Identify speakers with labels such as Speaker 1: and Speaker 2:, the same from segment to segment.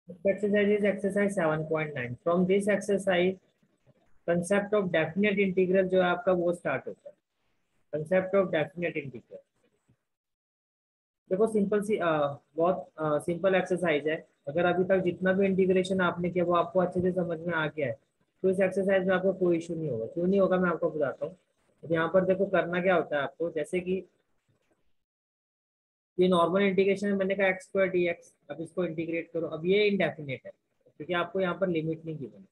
Speaker 1: exercise is exercise 7.9. From this exercise concept of definite integral जो है आपका वो स्टार्ट होता है। कंसेप्ट ऑफ डेफिनेट इंटीग्रल देखो सिंपल सी बहुत सिंपल एक्सरसाइज है। अगर अभी तक जितना भी इंटीग्रेशन आपने किया वो आपको अच्छे से समझ में आ गया है तो इस एक्सरसाइज में आपको कोई इशू नहीं होगा। क्यों नहीं होगा मैं आपको बताता हूँ। तो यहाँ पर देखो करना क्या होता है आपको, जैसे कि ये नॉर्मल इंटीग्रेशन है, मैंने कहा एक्स स्क्वायर डी एक्स, अब इसको इंटीग्रेट करो। अब ये इनडेफिनेट है क्योंकि आपको यहाँ पर लिमिट नहीं गिवन।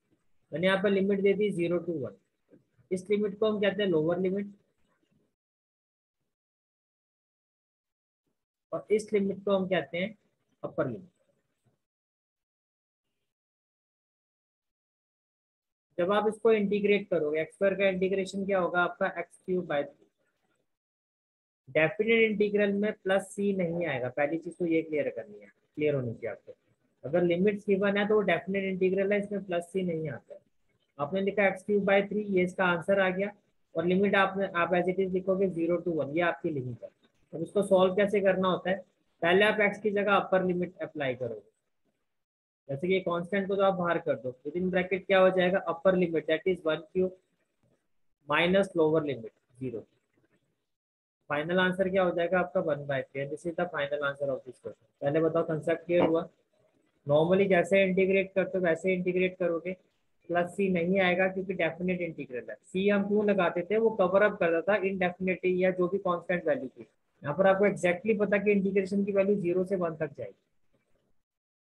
Speaker 1: मैंने यहाँ पर लिमिट दे दी 0 to 1। इस लिमिट को हम कहते हैं लोअर लिमिट और इस लिमिट को हम कहते हैं अपर लिमिट। जब आप इसको इंटीग्रेट करोगे एक्स स्क्वायर का इंटीग्रेशन क्या होगा आपका x³ बाय 3। डेफिनेट इंटीग्रल में प्लस सी नहीं आएगा, पहली चीज तो ये क्लियर करनी है, क्लियर होनी चाहिए आपको। अगर लिमिट गिवन है तो वो डेफिनेट इंटीग्रल है, इसमें प्लस सी नहीं आता है। आपने लिखा x³ बाय 3, ये इसका आंसर आ गया। और लिमिट आपने आप एज इट इज लिखोगे 0 to 1, ये आपकी लिमिट है। अब इसको सॉल्व कैसे करना होता है, पहले आप x की जगह अपर लिमिट अप्लाई करोगे। जैसे कि कांस्टेंट को तो आप बाहर कर दो, विद इन ब्रैकेट क्या हो जाएगा, upper limit that is 1³ minus lower limit 0। Final answer क्या हो जाएगा आपका 1/3। This is the final answer of this question. पहले बताओ कंसेप्ट क्लियर हुआ। नॉर्मली जैसे इंटीग्रेट करते हो वैसे इंटीग्रेट करोगे, प्लस सी नहीं आएगा क्योंकि डेफिनेट इंटीग्रल है। सी हम क्यों लगाते थे, वो कवर अप करता था इनडेफिनिटी या जो भी कांस्टेंट वैल्यू थी। यहाँ पर आपको एक्जैक्टली पता कि इंटीग्रेशन की वैल्यू 0 से 1 तक जाएगी।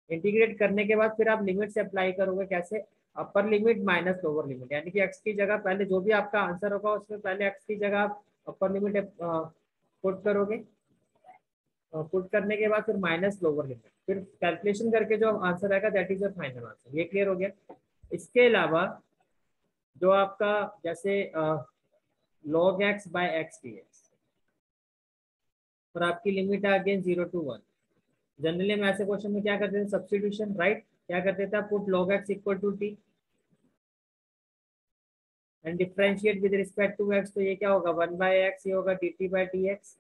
Speaker 1: इंटीग्रेट करने के बाद फिर आप लिमिट से अप्लाई करोगे, कैसे, upper limit minus lower limit, यानी कि एक्स की जगह पहले जो भी आपका आंसर होगा उसमें पहले एक्स की जगह आप अपर लिमिट पुट करोगे। पुट करने के बाद फिर माइनस लोअर लिमिट, फिर कैलकुलेशन करके जो आंसर आएगा that is your final answer. ये क्लियर हो गया। इसके अलावा जो आपका जैसे log x/x dx और आपकी लिमिट है अगेन 0 to 1। जनरली हम ऐसे क्वेश्चन में क्या करते थे, सब्स्टिट्यूशन, राइट। क्या करते थे, put log x equal to t and differentiate with respect to x। तो ये क्या होगा 1/x, ये होगा dt/dx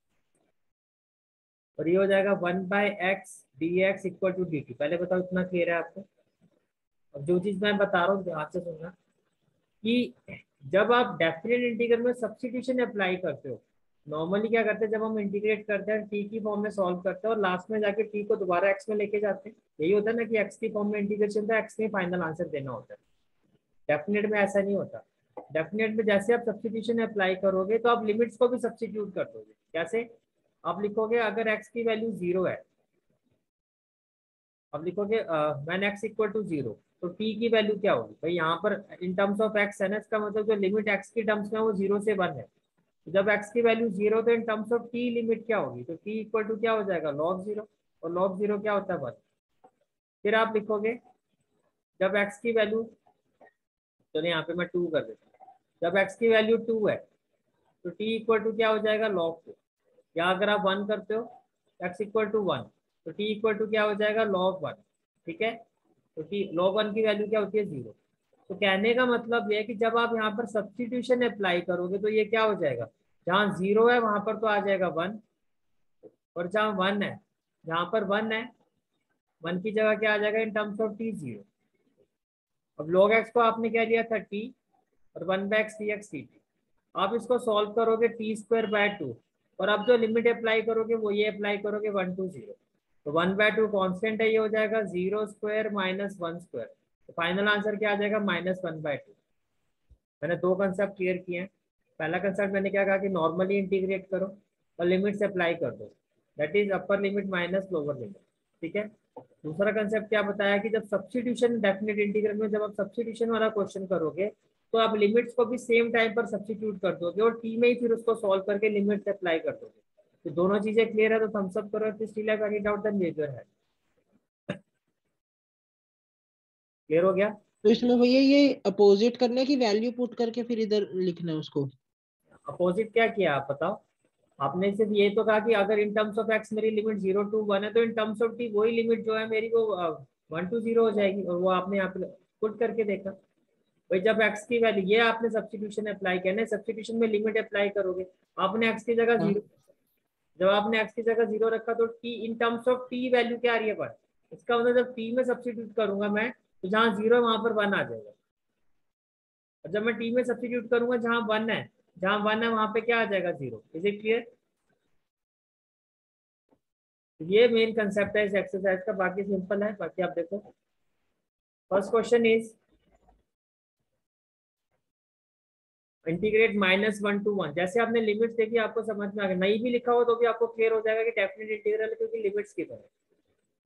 Speaker 1: और ये हो जाएगा 1/x dx equal to dt। पहले बताओ इतना क्लियर है आपको। अब जो चीज मैं बता रहा हूँ ध्यान से सुनना कि जब आप डेफिनेट इंटीग्रल में सब्स्टिट्यूशन अप्लाई करते हो, नॉर्मली क्या करते हैं जब हम इंटीग्रेट करते हैं टी की फॉर्म में सॉल्व करते हैं और लास्ट में जाके टी को दोबारा एक्स में लेके जाते हैं। यही होता है ना कि एक्स की फॉर्म में इंटीग्रेशन था, एक्स में फाइनल आंसर देना होता है। डेफिनेट में ऐसा नहीं होता। डेफिनेट में जैसे आप सब्स्टिट्यूशन अप्लाई करोगे तो आप लिमिट्स को भी सब्स्टिट्यूट कर दोगे। कैसे, आप लिखोगे अगर एक्स की वैल्यू 0 है, अब लिखोगे व्हेन एक्स इक्वल टू 0, तो टी की वैल्यू क्या होगी भाई, यहाँ पर इन टर्म्स ऑफ एक्स है ना, इसका मतलब जो लिमिट एक्स की टर्म्स में वो 0 से 1 है। तो जब एक्स की वैल्यू 0 तो इन टर्म्स ऑफ टी लिमिट क्या होगी, तो टी इक्वल टू क्या हो जाएगा log 0, और log 0 क्या होता है 1। फिर आप लिखोगे जब एक्स की वैल्यू, चलो यहाँ पे मैं 2 कर देता हूँ, जब एक्स की वैल्यू 2 है तो टी इक्वल टू क्या हो जाएगा log 2। या अगर आप 1 करते हो एक्स इक्वल टू 1 तो टी इक्वल टू क्या हो जाएगा log 1। ठीक है, तो टी log 1 की वैल्यू क्या होती है 0। तो कहने का मतलब ये है कि जब आप यहाँ पर सब्स्टिट्यूशन अप्लाई करोगे तो ये क्या हो जाएगा, जहाँ 0 है वहां पर तो आ जाएगा 1, और जहाँ 1 है, जहाँ पर 1 है 1 की जगह क्या आ जाएगा इन टर्म्स ऑफ टी 0। अब log x को आपने क्या लिया था टी और 1/x dx dt। आप इसको सॉल्व करोगे t² बाय 2 और अब जो लिमिट अप्लाई करोगे वो ये अप्लाई करोगे 1 to 0। तो 1/2 कॉन्स्टेंट है, ये हो जाएगा 0² माइनस 1²। तो फाइनल आंसर क्या आ जाएगा -1/2। मैंने दो कंसेप्ट क्लियर किए हैं। पहला कंसेप्ट मैंने क्या कहा कि नॉर्मली इंटीग्रेट करो और लिमिट से अप्लाई कर दो, that is upper limit minus lower limit. ठीक है, दूसरा कंसेप्ट क्या बताया कि जब सब्स्टिट्यूशन डेफिनेट इंटीग्रल में जब आप सब्स्टिट्यूशन वाला क्वेश्चन करोगे तो आप लिमिट्स को भी सेम टाइम पर सब्स्टिट्यूट कर दोगे और टी में ही फिर उसको सॉल्व करके लिमिट से अप्लाई कर दोगे। तो दोनों चीजें क्लियर है तो थम्स अप करो, if still have any doubt then raise your hand। Clear हो गया।
Speaker 2: तो इसमें भैया ये अपोजिट करने की वैल्यू पुट करके फिर इधर लिखना है उसको।
Speaker 1: अपोजिट क्या किया आप बताओ। आपने सिर्फ ये तो कहा कि अगर इन टर्म्स ऑफ एक्स मेरी लिमिट 0 to 1 है तो इन टर्म्स ऑफ टी वही लिमिट जो है मेरी वो 1 to 0 हो जाएगी, और वो आपने यहाँ पे पुट करके देखा। भाई जब एक्स की वैल्यू, ये आपने सब्स्टिट्यूशन अप्लाई किया ना, सब्स्टिट्यूशन में लिमिट अप्लाई करोगे, आपने एक्स की जगह
Speaker 2: हाँ
Speaker 1: 0, जब आपने एक्स की जगह 0 रखा तो T in terms of T value क्या आ रही है 1। इसका मतलब जब टी में सब्स्टिट्यूट करूंगा मैं, तो जहाँ 0 है वहां पर 1 आ जाएगा। और जब मैं टी में सब्स्टिट्यूट करूंगा जहाँ 1 है, जहाँ 1 है वहां पे क्या आ जाएगा 0। Is it clear? ये मेन कंसेप्ट है इस एक्सरसाइज का, बाकी सिंपल है। बाकी आप देखो, first question is integrate -1 to 1। जैसे आपने लिमिट्स देखी आपको समझ में आ गया, नहीं भी लिखा हो तो भी आपको क्लियर हो जाएगा कि डेफिनेट इंटीग्रल है, क्योंकि लिमिट्स की तरह।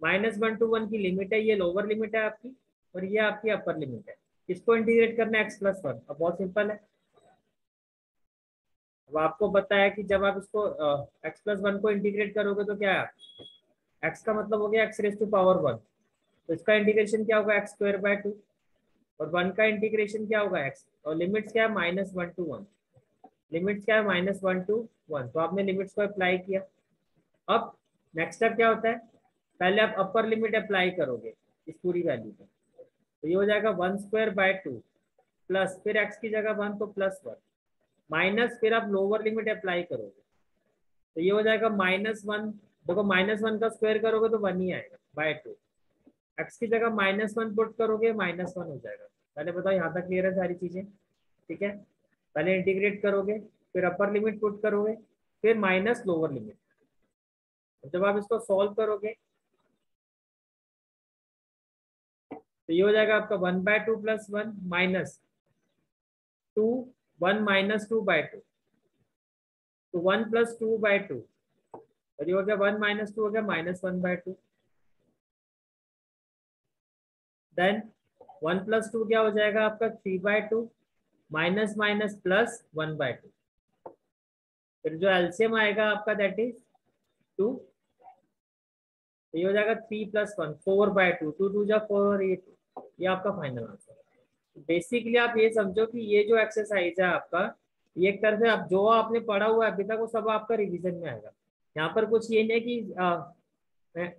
Speaker 1: -1 to 1 की लिमिट है, ये लोअर लिमिट है आपकी, और ये आपकी अपर लिमिट है। इसको इंटीग्रेट करना है x+1। अब बहुत सिंपल है। अब आपको पता है कि जब आप इसको x+1 को इंटीग्रेट करोगे तो क्या है, x का मतलब हो गया x⁻1। तो इसका इंटीग्रेशन क्या होगा, x²/2। और 1 का इंटीग्रेशन क्या होगा, x। और लिमिट्स क्या है, -1 to 1। लिमिट्स क्या है, -1 to 1। तो आपने लिमिट्स को अप्लाई किया। अब नेक्स्ट स्टेप क्या होता है, पहले आप अपर लिमिट अप्लाई करोगे इस पूरी वैल्यू पे, तो ये हो जाएगा 1²/2 प्लस, फिर x की जगह 1 तो +1, माइनस, फिर आप लोअर लिमिट अप्लाई करोगे, तो ये हो जाएगा -1। देखो -1 का स्क्वायर करोगे तो 1 ही आएगा बाय 2। x की जगह -1 पुट करोगे, -1 हो जाएगा। पहले बताओ यहाँ तक क्लियर है सारी चीजें? ठीक है, पहले इंटीग्रेट करोगे, फिर अपर लिमिट पुट करोगे, फिर माइनस लोअर लिमिट। जब आप इसको सॉल्व करोगे तो ये हो जाएगा आपका 1/2 + 1 -2, 1 - 2/2, तो 1 + 2/2, और ये हो गया 1 - 2 हो गया -1/2। देन 1 + 2 क्या हो जाएगा आपका 3/2, माइनस माइनस प्लस 1/2। फिर जो एलसीएम आएगा आपका दैट इज 2, तो ये हो जाएगा 3 + 1 4/2, 2 2 जा 4 और ये आपका फाइनल आंसर। बेसिकली आप ये समझो कि ये जो एक्सरसाइज है आपका, ये एक तरह से आप जो आपने पढ़ा हुआ है अभी तक वो सब आपका रिवीजन में आएगा। यहाँ पर कुछ ये नहीं कि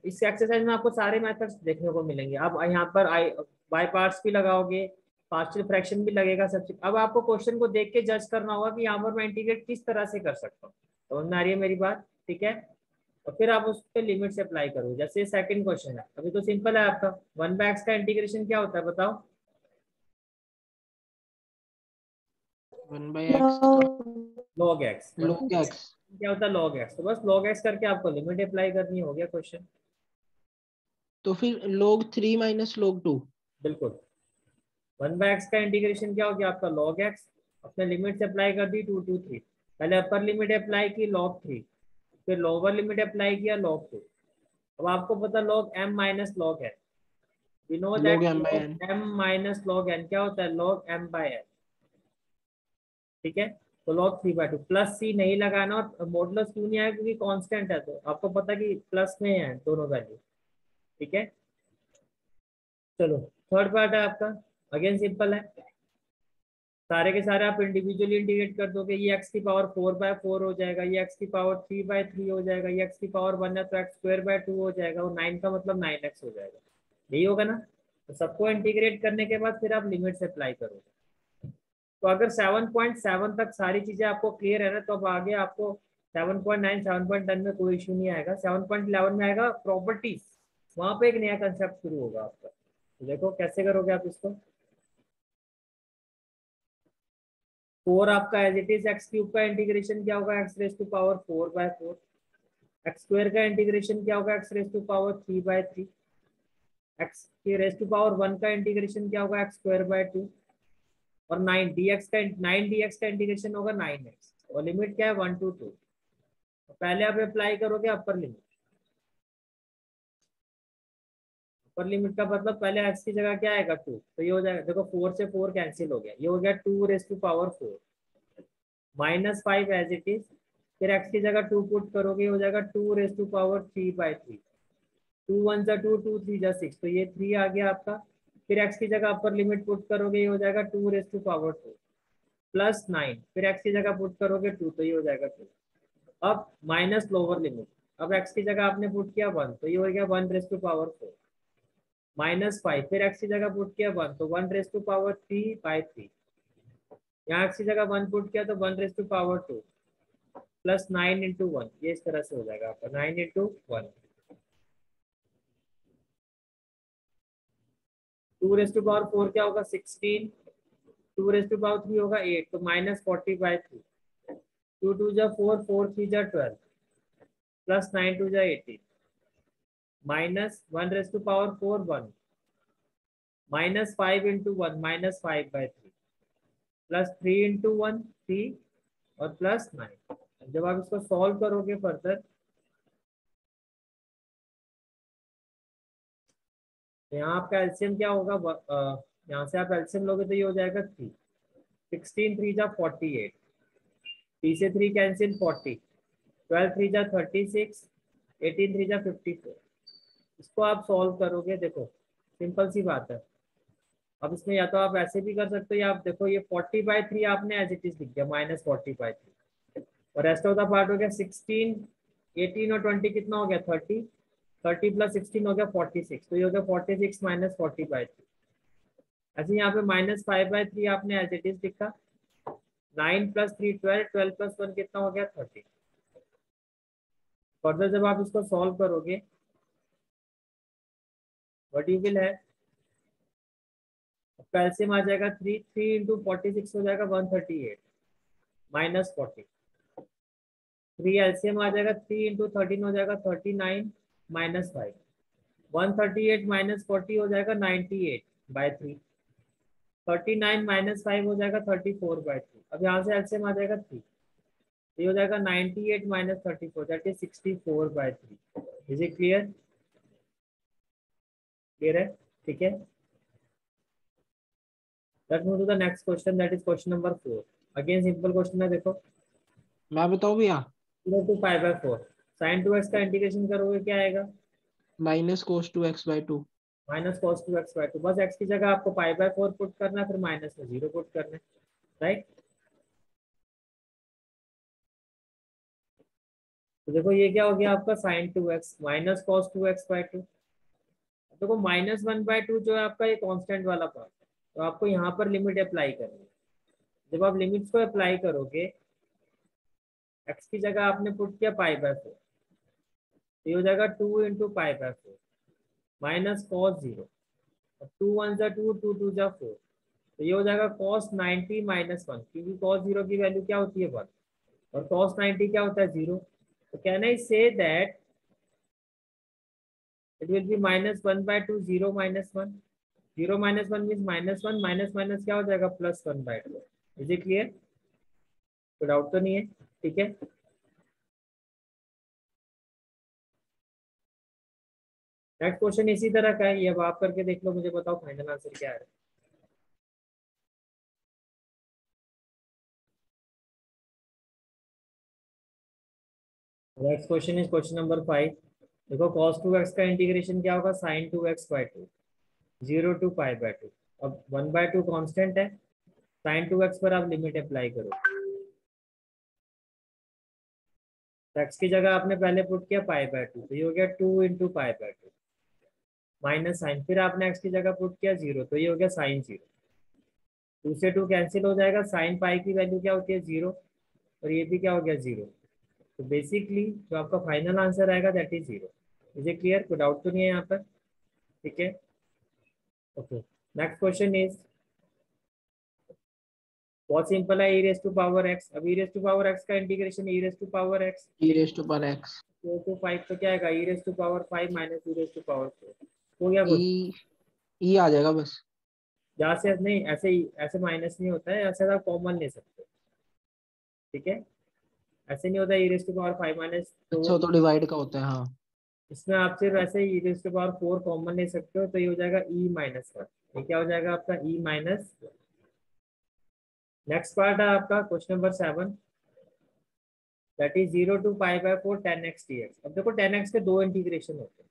Speaker 1: इस एक्सरसाइज में आपको सारे मेथड्स देखने को मिलेंगे। अब यहाँ पर बाय पार्ट्स भी लगाओगे, पार्शियल फ्रैक्शन भी लगेगा, सब चीज। अब आपको क्वेश्चन को देख के जज करना होगा कि यहाँ पर मैं इंटीग्रेट किस तरह से कर सकता हूँ। समझ में आ रही है मेरी बात? ठीक है, और फिर आप उस पर लिमिट से अप्लाई करो। जैसे सेकंड क्वेश्चन है, अभी तो सिंपल है आपका, 1/x का इंटीग्रेशन क्या होता है बताओ?
Speaker 2: 1/x का
Speaker 1: log x।
Speaker 2: log x।
Speaker 1: क्या होता है log x? तो बस log x करके आपको लिमिट अप्लाई करनी, हो गया क्वेश्चन।
Speaker 2: तो फिर log 3 - log 2।
Speaker 1: बिल्कुल, 1/x का इंटीग्रेशन क्या हो गया आपका log x। अपने लिमिट से अप्लाई कर दी 2 to 3। पहले अपर लिमिट अप्लाई की log 3, फिर लोअर लिमिट अप्लाई किया log 2। अब आपको पता log m - log n, we know that
Speaker 2: log m/n।
Speaker 1: log m - log n क्या होता है, log m/n। ठीक है, तो log 3/2 प्लस सी नहीं लगाना, और मॉडुलस क्यों नहीं आया, क्योंकि कांस्टेंट है, तो आपको पता कि प्लस में है दोनों वैल्यू। ठीक है, चलो थर्ड पार्ट है आपका, अगेन सिंपल है। सारे के सारे आप इंडिविजुअली इंटीग्रेट कर दोगे, ये x की पावर 4/4 हो जाएगा, ये x की पावर 3/3 हो जाएगा, ये x की पावर 1 है तो x²/2 हो जाएगा, और 9 का मतलब 9x हो जाएगा। यही होगा ना? तो सबको इंटीग्रेट करने के बाद फिर आप लिमिट से अप्लाई करोगे। तो अगर 7.7 तक सारी चीजें आपको क्लियर है ना, तो अब आगे आपको 7.9 7.10 में कोई इश्यू नहीं आएगा। 7.11 में आएगा प्रॉपर्टीज, वहां पे एक नया कंसेप्ट शुरू होगा आपका। तो देखो कैसे करोगे आप इसको। 4 आपका एज इट इज, x³ का इंटीग्रेशन क्या होगा, x⁻4/4, x² का इंटीग्रेशन क्या होगा, x⁻3/3, x⁻1 का इंटीग्रेशन क्या होगा, x²/2, और 9 dx का इंटीग्रेशन होगा 9x, और लिमिट क्या है 1 to 2। तो पहले आप अप्लाई करोगे अपर लिमिट। अपर लिमिट का मतलब पहले x की जगह क्या आएगा 2, तो ये हो जाएगा, देखो 4 से 4 कैंसिल हो गया, ये हो गया 2⁻4 -5 एज इट इज। फिर x की जगह 2 पुट करोगे, हो जाएगा 2⁻3/3। 2 1 जा 2, 2 3 जा 6, तो ये 3 आ गया आपका। फिर x की जगह अपर लिमिट पुट करोगे, ये हो जाएगा 2⁻2 प्लस 9, फिर x की जगह पुट करोगे 2, तो ये हो जाएगा 2। अब माइनस लोअर लिमिट, अब x की जगह आपने पुट किया 1, तो ये हो गया 1⁻4 -5, फिर x की जगह पुट किया 1, तो 1⁻3/3। यहाँ x की जगह 1 पुट किया तो 1⁻2 प्लस 9 × 1, ये इस तरह से हो जाएगा आपका 9 × 1। 2 रेज टू पावर 4 क्या होगा 16, 2 रेज टू पावर 3 होगा 8, तो -40/3। 2 2 जा 4, 4 3 जा 12, प्लस 9 2 जा 18, minus 1 raise to power 4 1, -5 into 1 -5/3, plus 3 into 1 3 और प्लस 9। जब आप इसको सॉल्व करोगे फर्दर, तो यहाँ आपका एलसीएम क्या होगा, यहाँ से आप एलसीएम लोगे तो ये हो जाएगा 3, 16 3 जा 48, 3 से 3 कैंसिल 40, 12 3 जा 36, 18 3 जा 54। इसको आप सॉल्व करोगे, देखो सिंपल सी बात है। अब इसमें या तो आप ऐसे भी कर सकते हो, या आप देखो ये 40/3 आपने एज इट इज लिख दिया -40/3, और रेस्ट ऑफ द पार्ट हो गया 16, 18 और 20 कितना हो गया 30, 30 प्लस 16 हो गया 46, तो ये हो गया 46 -40/3। ऐसे यहाँ पे -5/3 आपने एज इट इज लिखा, 9 प्लस 3 12, 12 प्लस 1 कितना हो गया 30। फर्दर जब आप इसको सॉल्व करोगे, व्हाट यू विल है, एलसीएम आ जाएगा 3, 3 इंटू 46 हो जाएगा 138 -40, 3 एलसीएम आ जाएगा 3 इंटू 13 हो जाएगा 39 -5, 138 -40 हो जाएगा 98/3, 39 -5 हो जाएगा 34/3। अब यहाँ से एलसीएम आ जाएगा 3, ये हो जाएगा 98 -34, that is 64/3। Is it clear? Clear है? ठीक है, let's move to the next question, that is question number 4। Again simple question है, देखो
Speaker 2: मैं बताऊँ भैया?
Speaker 1: 0 to π/4 sin 2x का इंटीग्रेशन करोगे क्या आएगा,
Speaker 2: -cos 2x/2।
Speaker 1: -cos 2x/2। बस x की जगह आपको π/4 पुट करना है, फिर माइनस में 0 पुट करना है, राइट। तो देखो ये क्या हो गया आपका sin 2x -cos 2x/2। देखो -1/2 जो है आपका ये कांस्टेंट वाला पार्ट है, तो आपको यहाँ पर लिमिट अप्लाई करनी है। जब आप लिमिट्स को अप्लाई करोगे, x की जगह आपने पुट किया π/4, ये हो जाएगा 2 इंटू π/4 माइनस cos 0, 2 1 जा 2, 2 2 जा 4, तो ये हो जाएगा cos 90 -1, क्योंकि cos 0 की वैल्यू क्या होती है 1, और cos 90 क्या होता है 0। तो can I say that it will be -1/2 0 -1, 0 -1 means -1, minus minus क्या हो जाएगा +1/2। Is it clear? कोई डाउट तो नहीं है? ठीक है, नेक्स्ट क्वेश्चन इसी तरह का है, ये अब आप करके देख लो, मुझे बताओ फाइनल आंसर क्या है। Next question is question number 5। देखो cos 2x का इंटीग्रेशन क्या होगा sin 2x/2, 0 to π/2। अब 1/2 कांस्टेंट है, sin 2x पर आप लिमिट अप्लाई करो, तो x की जगह आपने पहले पुट किया π/2, तो ये हो गया 2 इंटू π/2 माइनस साइन, फिर आपने x की जगह पुट किया 0, तो ये हो गया sin 0, 2 से 2 कैंसिल हो जाएगा, sin पाई की वैल्यू क्या होती है 0, और ये भी क्या हो गया 0। तो बेसिकली जो आपका फाइनल आंसर आएगा that is 0। Is it clear? कोई डाउट तो नहीं है यहाँ पर? ठीक है, ओके। नेक्स्ट क्वेश्चन इज बहुत सिंपल है, e raise to power x। अब e raise to power x का integration e raise to power x
Speaker 2: e⁻x
Speaker 1: 4 to 5, तो क्या आएगा e raise to power 5 minus e raise to power 4। हो गया कुछ?
Speaker 2: ई आ जाएगा बस।
Speaker 1: जहाँ से नहीं, ऐसे ही ऐसे माइनस नहीं होता है, ऐसे आप कॉमन ले सकते हो, ठीक है। ऐसे नहीं होता e raise to power 5 minus,
Speaker 2: अच्छा,
Speaker 1: तो
Speaker 2: वो तो डिवाइड का होता है, हाँ।
Speaker 1: इसमें आप सिर्फ ऐसे ही e raise to power 4 common ले सकते हो, तो ये हो जाएगा e-1। ये क्या हो जाएगा आपका e-1। नेक्स्ट पार्ट है आपका question number 7, that is 0 to π/4 10x dx। अब देखो 10x के दो इंटीग्रेशन होते हैं,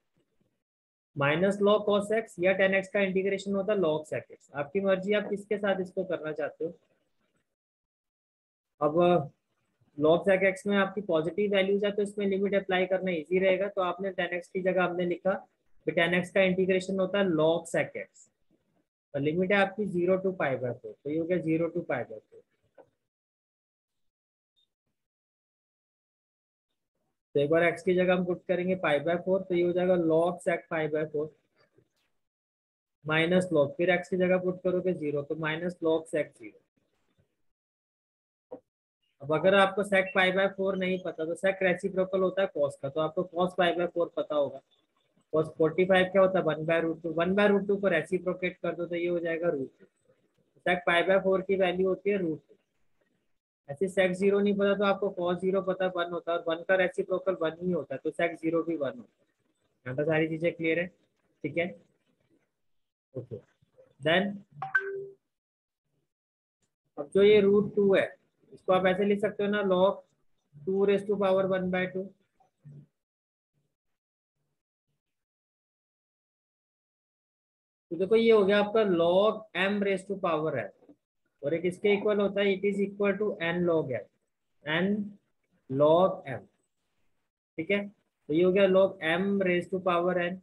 Speaker 1: माइनस log cos x या 10x का इंटीग्रेशन होता है log sec x। आपकी मर्जी, आप किसके साथ इसको करना चाहते हो। अब log sec x में आपकी पॉजिटिव वैल्यूज है, तो इसमें लिमिट अप्लाई करना इजी रहेगा, तो आपने 10x की जगह आपने लिखा कि 10x का इंटीग्रेशन होता है log sec x, और लिमिट है आपकी 0 to π/4, तो ये हो गया 0 to π/4। तो एक बार x की जगह हम पुट करेंगे π/4, तो ये हो जाएगा log sec π/4। माइनस लॉग, फिर एक्स की जगह पुट करोगे 0, तो माइनस लॉग सेक 0। अब अगर आपको सेक पाई बाय 4 नहीं पता तो सेक रेसिप्रोकल होता है कॉस का, तो आपको कॉस पाई बाय 4 पता होगा। कॉस 45 क्या होता है 1/√2, 1/√2 को रेसिप्रोकेट कर दो तो ये हो जाएगा √2। सेक पाई बाय 4 की वैल्यू होती है √2। ऐसे सेक 0 नहीं पता तो आपको कॉस 0 पता 1 होता है, और 1 का रेसिप्रोकल 1 ही होता है, तो सेक 0 भी 1 होता है। यहाँ तक सारी चीजें क्लियर है? ठीक है, ओके। देन अब जो ये √2 है, इसको आप ऐसे लिख सकते हो ना, log 2⁻² 1/2। तो देखो ये हो गया आपका log m⁻⁴ है, और एक इसके इक्वल होता है, it is equal to n log m, n log m। ठीक है, तो ये हो गया log m⁻n,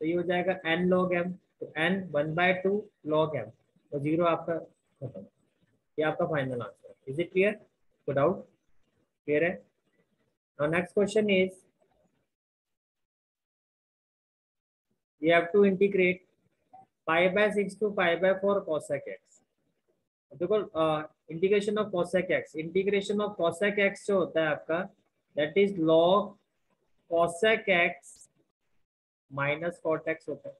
Speaker 1: तो ये हो जाएगा n log m, तो n 1/2 log m, तो 0 आपका खत्म। ये आपका फाइनल आंसर है। Is it clear? कोई डाउट? क्लियर है? Now next question is we have to integrate π/6 to π/4 cosec x। देखो integration of cosec x, integration of cosec x जो होता है आपका, that is log cosec x minus cot x होता है।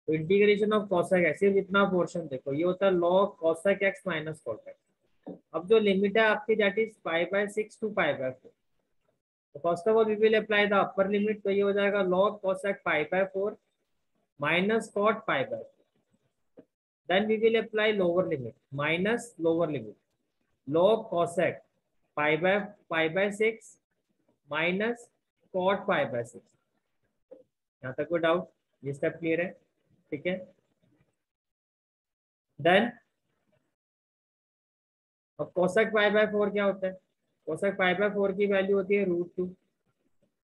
Speaker 1: तो इंटीग्रेशन ऑफ cosec x, सिर्फ इतना पोर्शन देखो, ये होता है log cosec x minus cot x। अब जो लिमिट है आपकी दैट इज π/6 टू π/4, तो first of all we will apply the upper limit, तो ये हो जाएगा log cosec π/4 minus cot π/4। Then we will apply lower limit, minus lower limit, log cosec π/6 minus cot π/6। यहाँ तक कोई डाउट? ये स्टेप क्लियर है? ठीक है, देन अब cosec π/4 क्या होता है? cosec π/4 की वैल्यू होती है √2,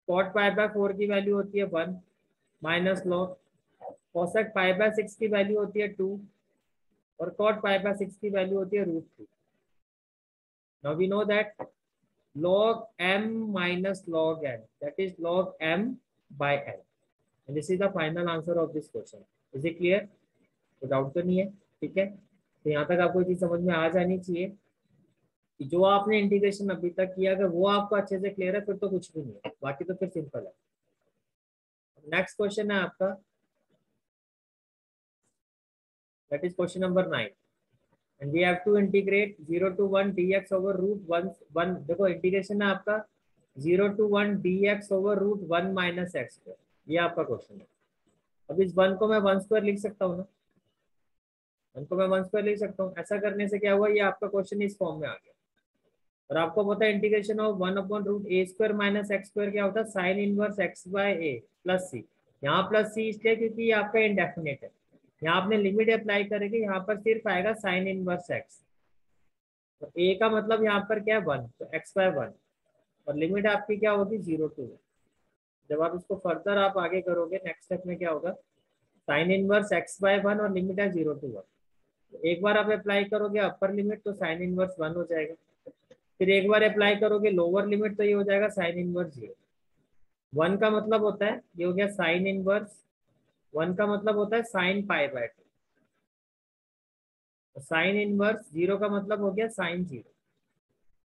Speaker 1: cot π/4 की वैल्यू होती है 1 माइनस log, cosec π/6 की वैल्यू होती है 2, और cot π/6 की वैल्यू होती है √3। Now we know that log m minus log n, that is log m by n, and this is the final answer of this question। Is it clear? तो doubt तो नहीं है? ठीक है, तो यहाँ तक आपको चीज समझ में आ जानी चाहिए कि जो आपने इंटीग्रेशन अभी तक किया, अगर वो आपको अच्छे से क्लियर है फिर तो कुछ भी नहीं है, बाकी तो फिर सिंपल है। नेक्स्ट क्वेश्चन है आपका, that is question number 9, and we have to integrate 0 to 1 dx over √1। देखो इंटीग्रेशन है आपका 0 to 1 dx over √1 minus x², ये आपका क्वेश्चन है। अब इस 1 को मैं 1² लिख सकता हूँ ना, 1 को मैं 1² लिख सकता हूँ। ऐसा करने से क्या हुआ, ये आपका क्वेश्चन इस फॉर्म में आ गया। और आपको पता है integration of 1/√a² minus x² क्या होता है, साइन इनवर्स x/a प्लस सी। यहाँ प्लस सी इसलिए क्योंकि ये आपका इंडेफिनेट है, यहाँ आपने लिमिट अप्लाई करेंगे, यहाँ पर सिर्फ आएगा साइन इनवर्स x। तो a का मतलब यहाँ पर क्या है 1, तो x/1, और लिमिट आपकी क्या होगी 0 to 1। जब आप इसको फर्दर आप आगे करोगे नेक्स्ट स्टेप में क्या होगा, साइन इनवर्स x/1 और लिमिट है 0 to 1। तो एक बार आप अप्लाई करोगे अपर लिमिट तो साइन इनवर्स 1 हो जाएगा, फिर एक बार अप्लाई करोगे लोअर लिमिट तो ये हो जाएगा साइन इनवर्स 0। 1 का मतलब होता है, ये हो गया साइन इनवर्स, 1 का मतलब होता है साइन π/2, साइन इनवर्स 0 का मतलब हो गया sign 0।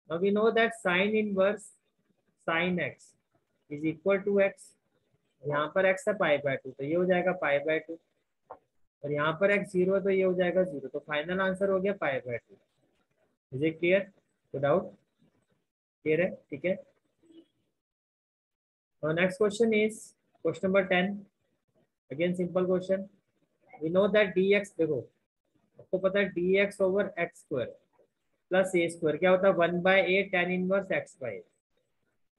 Speaker 1: Now we know that sin inverse sin x is equal to x। यहाँ पर x है π/2, तो ये हो जाएगा π/2, और यहाँ पर x 0 है तो ये हो जाएगा 0। तो फाइनल आंसर हो गया π/2। Is it clear? तो डाउट क्लियर है? ठीक है, और next question is question number 10, again simple question. We know that dx, देखो आपको पता है dx over x² plus a² क्या होता है 1/a tan इनवर्स x/a।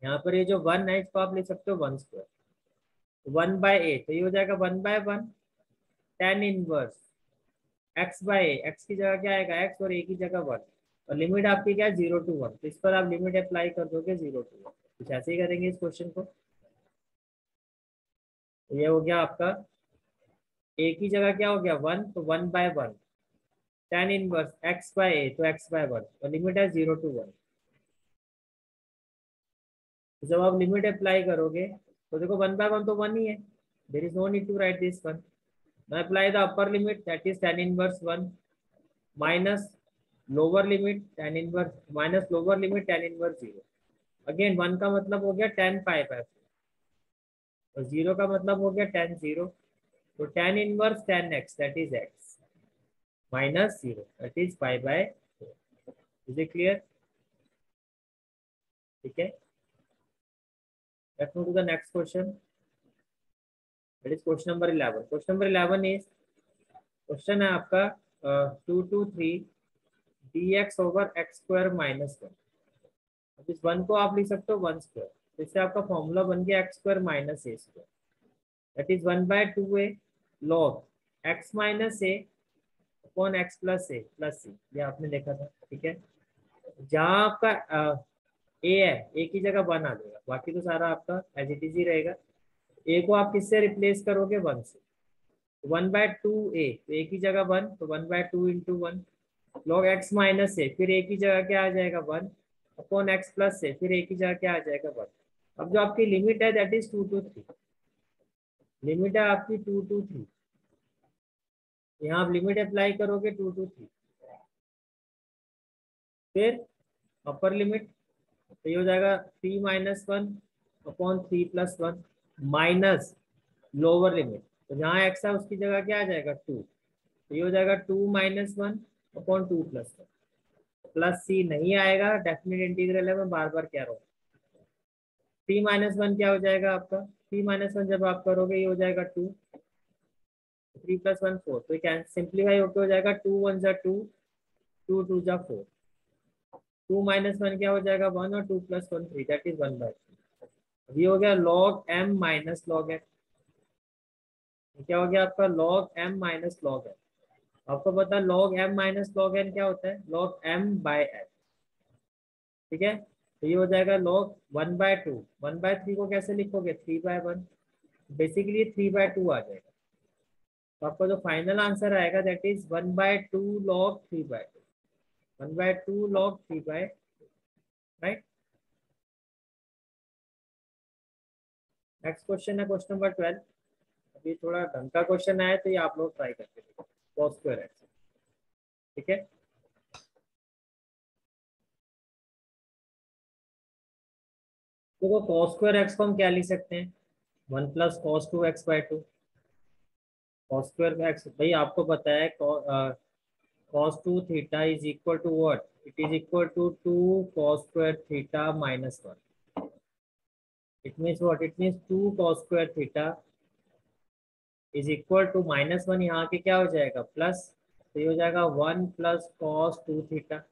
Speaker 1: यहाँ पर ये जो 1 है इसको आप लिख सकते हो 1², 1/a, तो ये हो जाएगा 1/1 tan इनवर्स x/a, x की जगह क्या आएगा x और a की जगह 1, और लिमिट आपकी क्या है 0 to 1, तो इस पर आप लिमिट अप्लाई कर दोगे 0 to 1। कुछ ऐसे ही करेंगे इस क्वेश्चन को। तो ये हो गया आपका a की जगह क्या हो गया 1, तो 1/1 tan इनवर्स x/a, तो x/1, और लिमिट है 0 to 1। तो जब आप लिमिट अप्लाई करोगे तो देखो 1/1 तो 1 ही है, there is no need to write this 1। Now apply the upper limit, that is tan inverse 1 minus lower limit tan inverse minus lower limit tan inverse 0. Again 1 का मतलब हो गया tan पाई बाय 4 और 0 का मतलब हो गया tan 0. तो tan inverse tan x that is x minus 0 that is pi by 4. Is it clear? ठीक है. Let's move to the next question. That is question number 11. Question number 11 is question है आपका 2 to 3 dx over x square minus 1. अब इस 1 को आप लिख सकते हो 1 स्क्वायर. तो इससे आपका फॉर्मूला बन गया x square minus a square. That is 1 by 2a log x minus a upon x plus a plus c. ये आपने देखा था. ठीक है. जहाँ आपका a है, a की जगह 1 आ जाएगा, बाकी तो सारा आपका एज इट इज ही रहेगा. a को आप किससे रिप्लेस करोगे? 1 से. 1 by 2a, तो a की जगह 1, तो 1 by 2 into 1 log x minus a, फिर a की जगह क्या आ जाएगा? 1 अपॉन x प्लस a, फिर a की जगह क्या आ जाएगा? 1. अब जो आपकी लिमिट है दैट इज 2 to 3. लिमिट है आपकी 2 to 3. यहाँ आप लिमिट अप्लाई करोगे 2 to 3. फिर अपर लिमिट, तो ये हो जाएगा 3 minus 1 upon 3 plus 1 minus lower limit, तो जहाँ x है उसकी जगह क्या आ जाएगा? 2. तो ये हो जाएगा 2 minus 1 upon 2 plus 1 plus c नहीं आएगा, डेफिनेट इंटीग्रल है, मैं बार बार कह रहा हूँ. 3 minus 1 क्या हो जाएगा आपका? 3 minus 1 जब आप करोगे ये हो जाएगा 2, 3 plus 1 4, तो कैन सिंप्लीफाई होकर हो जाएगा 2 1 जा 2, 2 2 जा 4. 2 minus 1 क्या हो जाएगा? 1 और 2 plus 1 3, दैट इज 1 by 3. अभी हो गया log m minus log n. क्या हो गया आपका? log m minus log n. आपको पता है log m minus log n क्या होता है? log m by n. ठीक है. तो ये हो जाएगा log 1 by 2. 1 by 3 को कैसे लिखोगे? 3 by 1. बेसिकली 3 by 2 आ जाएगा. तो आपका जो फाइनल आंसर आएगा that is 1 by 2 log 3 by 2. 1 by 2 log 3 by, right. Next question है क्वेश्चन नंबर 12. अभी थोड़ा ढंग का क्वेश्चन आया तो ये आप लोग ट्राई करके देखो. cos square x. ठीक है. देखो cos स्क्वायर एक्स को हम क्या लिख सकते हैं? 1 plus cos 2 x by 2. cos square x भाई आपको पता है cos 2 theta is equal to what? It is equal to 2 cos square theta minus 1. It means what? It means 2 cos square theta is equal to minus 1, यहाँ के क्या हो जाएगा? Plus. तो ये हो जाएगा 1 plus cos 2 theta.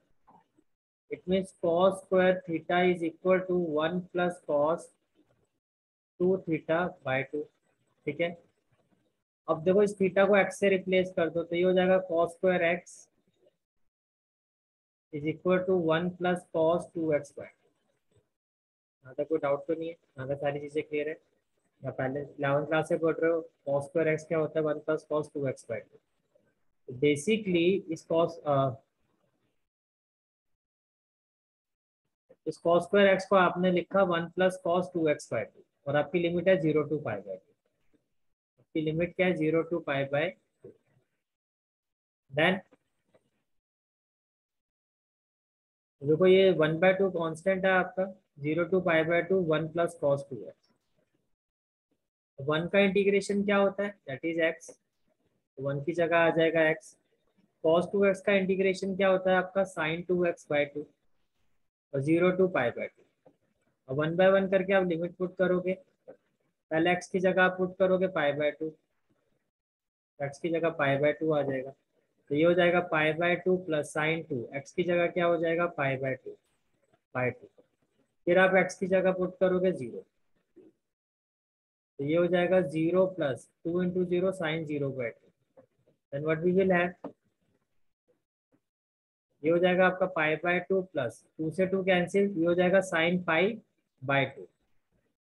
Speaker 1: It means cos square theta is equal to 1 plus cos 2 theta by 2. ठीक है. अब देखो इस थीटा को x से रिप्लेस कर दो, तो ये हो जाएगा cos square x is equal to 1 plus cos 2x by 2. यहाँ तक कोई डाउट तो नहीं है? यहाँ तक सारी चीजें क्लियर है? या पहले 11th क्लास से पढ़ रहे हो? cos स्क्वायर एक्स क्या होता है? 1 plus cos 2x by 2. Basically इस cos स्क्वायर एक्स को आपने लिखा 1 प्लस cos 2x बाय 2 और आपकी लिमिट है 0 to पाई बाय 2. आपकी लिमिट क्या है? 0 to पाई बाय 2. देन देखो ये 1 by 2 कॉन्स्टेंट है आपका. 0 to pi by 2 1 plus cos 2x. 1 का इंटीग्रेशन क्या होता है? That is x. 1 की जगह आ जाएगा x. cos 2x का इंटीग्रेशन क्या होता है आपका? sin 2x बाय 2 और 0 to पाई बाय 2. अब 1 by 1 करके आप लिमिट पुट करोगे. पहले x की जगह आप पुट करोगे पाई बाय 2, x की जगह पाई बाय 2 आ जाएगा. तो ये हो जाएगा pi by 2 plus sine 2. x की जगह क्या हो जाएगा? Pi by 2 by 2. फिर आप x की जगह पुट करोगे 0, तो ये हो जाएगा 0 plus 2 into 0 sine 0 by 2. Then what we will have? ये हो जाएगा आपका पाई बाय 2 प्लस 2 से 2 कैंसिल, ये हो जाएगा साइन पाई बाय 2.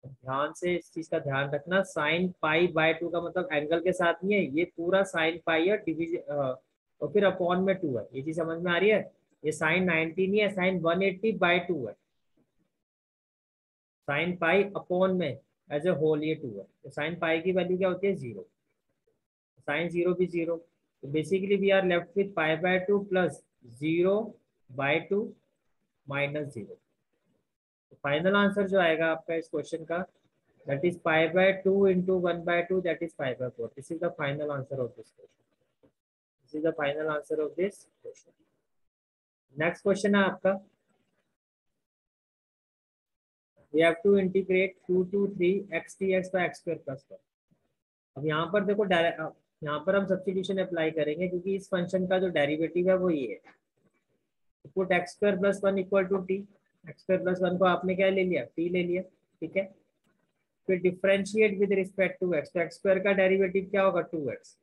Speaker 1: ध्यान से इस चीज का ध्यान रखना, साइन पाई बाय 2 का मतलब एंगल के साथ नहीं है, ये पूरा साइन पाई है डिवीजन और फिर अपॉन में 2 है. ये चीज समझ में आ रही है? ये साइन 90 नहीं है, साइन 180 बाय 2 है. साइन पाई अपॉन में एज ए होल ये 2 है. तो साइन पाई की वैल्यू क्या होती है? 0. साइन 0 भी 0, तो basically we are left with π/2 plus 0/2 -0। Final answer जो आएगा आपका इस क्वेश्चन का, that is π/2 into 1/2, that is π/4. This is the final answer of this question. This is the final answer of this question. Next question है आपका, we have to integrate 2 to 3 x dx by x square plus 1. अब यहाँ पर देखो यहाँ पर हम substitution apply करेंगे क्योंकि इस फंक्शन का जो डेरिवेटिव है वो ये है। Put x square plus 1 equal to t, x square plus 1 को आपने क्या ले लिया, t ले लिया, ठीक है। फिर differentiate with respect to x, तो x स्क्वायर का डेरिवेटिव क्या होगा 2x,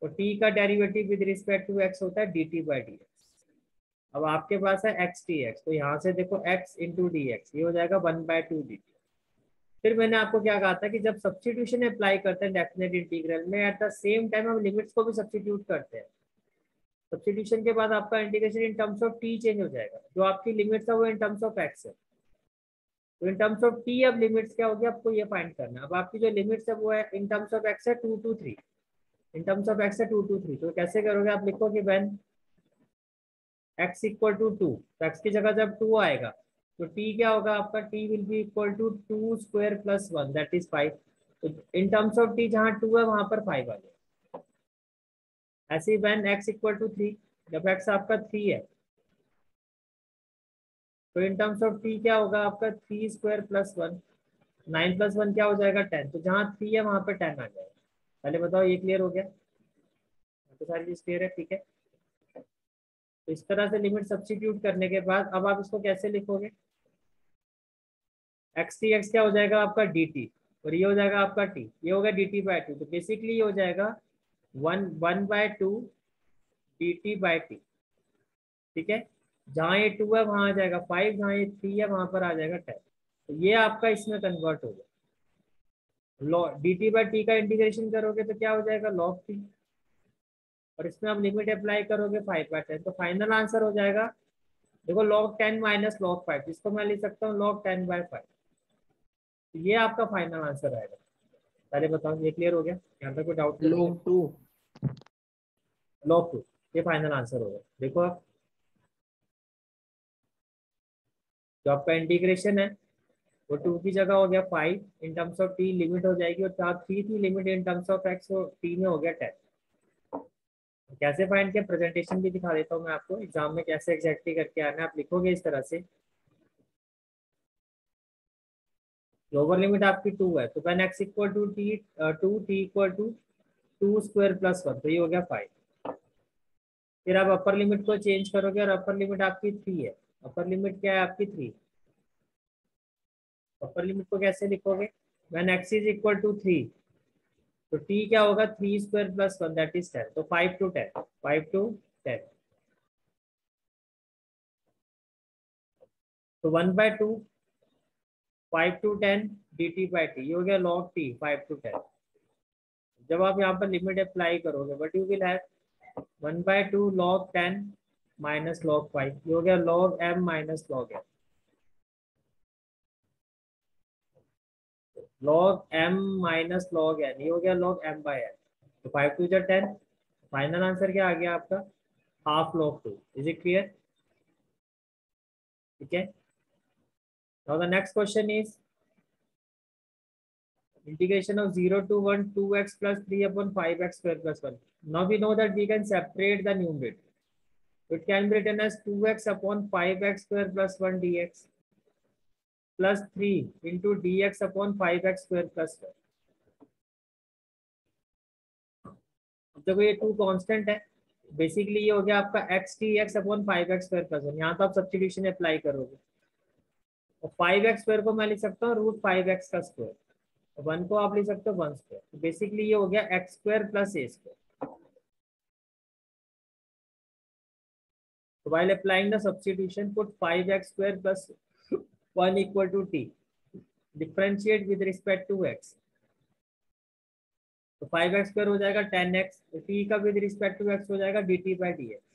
Speaker 1: और t का derivative with respect to x होता है dt बाई डी एक्स। अब आपके पास है x dx, तो यहाँ से देखो x इंटू डी एक्स, ये हो जाएगा 1/2 dt। फिर मैंने आपको क्या कहा था कि जब सब्स्टिट्यूशन अप्लाई करते हैं डेफिनेट इंटीग्रल में, एट द सेम टाइम हम लिमिट्स को भी सब्स्टिट्यूट करते हैं। सब्स्टिट्यूशन के बाद आपका integration in terms of T change हो जाएगा, जो आपकी लिमिट्स है वो इन टर्म्स ऑफ एक्स है, तो इन टर्म्स ऑफ टी अब लिमिट्स क्या होगी आपको ये फाइंड करना है। अब आपकी जो लिमिट्स है वो है इन टर्म्स ऑफ एक्स है 2 to 3, in terms of x है 2 to 3। तो कैसे करोगे, आप लिखोगे व्हेन x इक्वल टू 2, तो x की जगह जब 2 आएगा तो t क्या होगा आपका, t will be equal to 2 square plus 1, that is 5। तो इन टर्म्स ऑफ t जहाँ 2 है वहां पर 5 आ जाएगा। ऐसे he when x equal to 3, जब x आपका 3 है तो इन टर्म्स ऑफ t क्या होगा आपका 3 स्क्वायर प्लस 1, 9 प्लस 1 क्या हो जाएगा 10, तो जहाँ 3 है वहां पर 10 आ जाएगा। पहले बताओ ये क्लियर हो गया, तो सारी चीज क्लियर है, ठीक है। तो इस तरह से लिमिट सब्स्टिट्यूट करने के बाद अब आप इसको कैसे लिखोगे, एक्स टी एक्स क्या हो जाएगा आपका डी टी, और ये हो जाएगा आपका टी, ये होगा डी टी बाई टू, तो बेसिकली ये हो जाएगा 1/2 डी टी बाई टी, ठीक है। जहाँ ये 2 है वहां आ जाएगा 5, जहाँ ये 3 है वहां पर आ जाएगा 10, तो ये आपका इसमें कन्वर्ट होगा। Log D T by T का इंटीग्रेशन करोगे तो क्या हो जाएगा लॉग टी, और इसमें आप लिमिट अप्लाई करोगे 5/10, तो फाइनल आंसर हो जाएगा देखो log 10 माइनस log 5, जिसको मैं लिख सकता हूँ log 10/5। तो ये आपका फाइनल आंसर आएगा। पहले बताओ ये क्लियर हो गया, यहाँ तक कोई डाउट तो नहीं है?
Speaker 2: log 2
Speaker 1: log 2 ये फाइनल आंसर होगा। देखो आप जो आपका इंटीग्रेशन है वो 2 की जगह हो गया 5 इन टर्म्स ऑफ टी, लिमिट हो जाएगी, और 3 थी limit in terms of x, तो टी में हो गया 10। कैसे फाइंड किया, प्रेजेंटेशन भी दिखा देता हूँ मैं आपको, एग्जाम में कैसे एग्जैक्टली करके आना है। आप लिखोगे इस तरह से, लोअर लिमिट आपकी 2 है, तो when x equal to t 2 t equal to 2 square plus 1, तो ये हो गया 5। फिर आप अपर लिमिट को चेंज करोगे, और अपर लिमिट आपकी 3 है, अपर लिमिट क्या है आपकी 3। अपर लिमिट को कैसे लिखोगे, when x is equal to 3, तो t क्या होगा 3 स्क्वायर प्लस 1, दैट इज 10, तो 5 to 10, 5 to 10, तो 1/2 5 to 10 dt बाई टी, ये हो गया log t 5 to 10। जब आप यहाँ पर लिमिट अप्लाई करोगे but you will have 1/2 log 10 minus log 5, ये हो गया log m minus log m, log m minus log n, ये हो गया log m बाई n, तो 5 to 10, फाइनल आंसर क्या आ गया आपका half log 2। Is it clear, ठीक है। Now the next question is integration of 0 to 1 2x plus 3 upon 5x square plus 1. Now we know that we can separate the numerator. It can be written as 2x upon 5x square plus 1 dx plus 3 into dx upon 5x square plus 1. देखो ये 2 constant है, basically ये हो गया आपका x dx upon 5x square plus 1। यहाँ तो आप सब्स्टिट्यूशन अप्लाई करोगे, और 5x स्क्वायर को मैं लिख सकता हूँ √5x का स्क्वायर, 1 को आप लिख सकते हो 1 स्क्वायर, तो बेसिकली ये हो गया x square plus a square. So while applying the substitution, put 5x square plus 1 equal to t. Differentiate with respect to x. तो 5x स्क्वायर हो जाएगा 10x, तो t का विद रिस्पेक्ट टू x हो जाएगा dt by d x.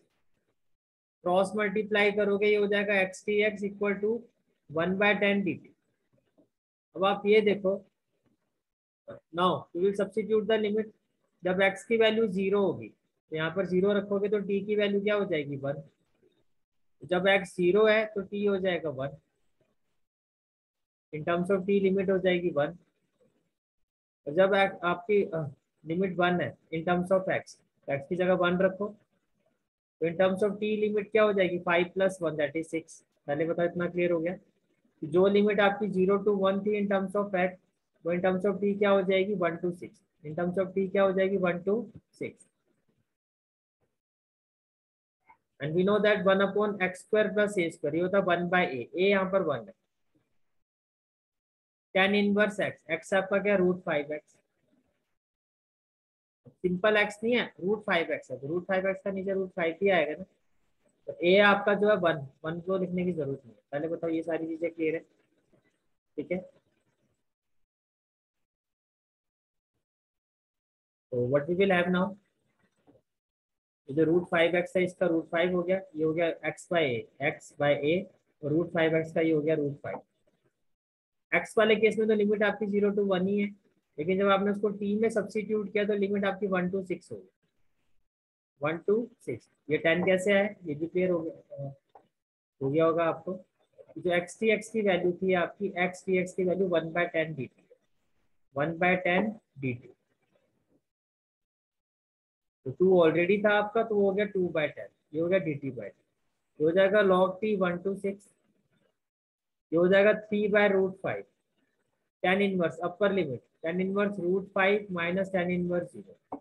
Speaker 1: Cross multiply करोगे ये हो जाएगा x dx equal to 1/10 dt। अब आप ये देखो, now we will substitute the limit, जब x की वैल्यू 0 होगी तो यहाँ पर 0 रखोगे तो t की वैल्यू क्या हो जाएगी 1। जब x 0 है तो t हो जाएगा 1, इन टर्म्स ऑफ t लिमिट हो जाएगी 1। और जब आपकी लिमिट 1 है इन टर्म्स ऑफ x, x की जगह 1 रखो तो इन टर्म्स ऑफ t लिमिट क्या हो जाएगी 5 + 1 दैट इज 6। पहले बताओ, इतना क्लियर हो गया। जो लिमिट आपकी 0 to 1 थी इन टर्म्स ऑफ x, वो इन टर्म्स ऑफ t क्या हो जाएगी 1 to 6। In terms of t क्या हो जाएगी 1 to 6। And we know that 1/x² + a², ये होता है 1/a, a यहाँ पर 1 है। tan इनवर्स x, x आपका क्या √5x, सिंपल x नहीं है, √5x है, तो √5x का नीचे √5 ही आएगा ना। तो a आपका जो है 1, 1 को लिखने की जरूरत नहीं है। पहले बताओ ये सारी चीजें क्लियर है, ठीक है। तो what we will have now, जो √5x है इसका √5 हो गया, ये हो गया x/a, और √5x का ये हो गया √5। x वाले केस में तो लिमिट आपकी 0 to 1 ही है, लेकिन जब आपने उसको t में सब्सिट्यूट किया तो लिमिट आपकी 1 to 6 हो गई, 1 to 6। ये 10 कैसे आए, ये भी क्लियर हो गया होगा आपको। जो x की वैल्यू थी आपकी, x की वैल्यू 1/10 dt, 1/10 dt। तो 2 ऑलरेडी था आपका, तो वो हो गया 2/10, ये हो गया dt/10। ये हो जाएगा log t 1 to 6, ये हो जाएगा 3/√5। tan inverse upper limit, tan inverse √5 - tan inverse 0,